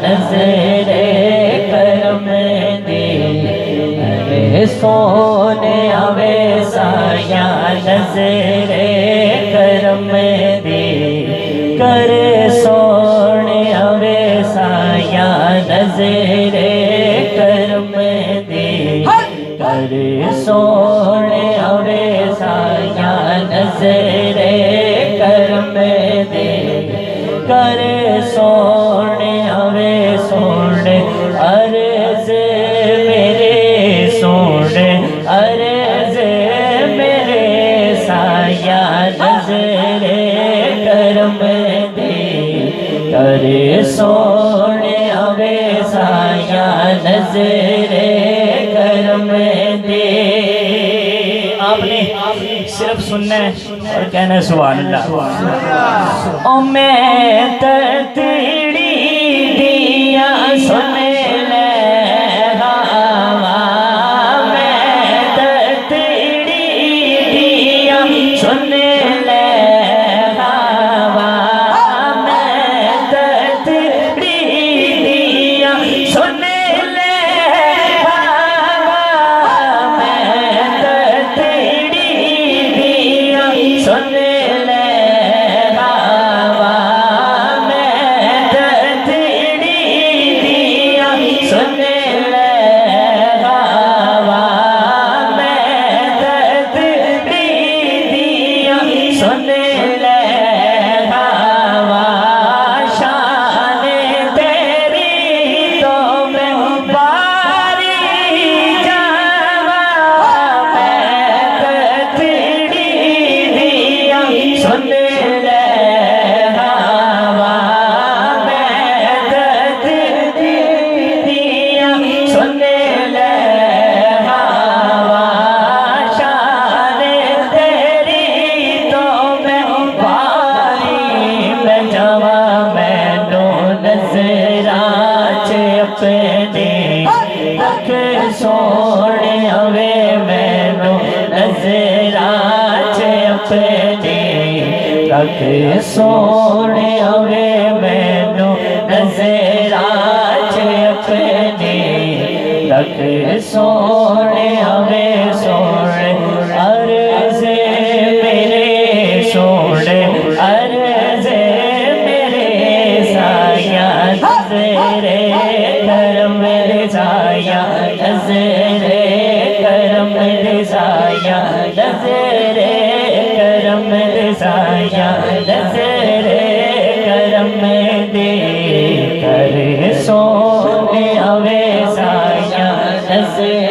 नजरे करम दे सोने आवे साया नजरे करम दे करे सोने आवे साया नजरे करम दे करे सोने आवे साया नजरे करम दे करे सोने आवे सोने अर्ज मेरे सोने अर्ज मेरे साया नजरे करम दे करे सोने आवे साया नजरे करम दे। आपने सिर्फ सुनना है और कहना है सुभान अल्लाह। ओ मैं तड़तड़ी दिया सुन ले हवा मैं तड़तड़ी दिया सुन ले हवा मैं तड़तड़ी दिया सुन ले हवा मैं तड़तड़ी दिया सुन ले हवा मैं तड़तड़ी दिया सुन ले हवा मैं तड़तड़ी दिया सुन ले हवा शान तेरी तो मैं बारी जावा मैं तड़तड़ी दिया सुन ले हवा मैं तड़तड़ी दिया सुन ले हवा शान तेरी तो मैं बारी मैं जावा मैनू नजरा च अपने रख सोने आवे मैनू नजरा च अपने रख सोने आवे मैनू नजरा च अपने रख सोने आवे सोने अर्ज मेरे सोने अर्ज मेरे साया नजरे करम दे साया नजरे करम दे साया नजरे करम दे साया नजरे करम दे करे सोने आवे साया नजरे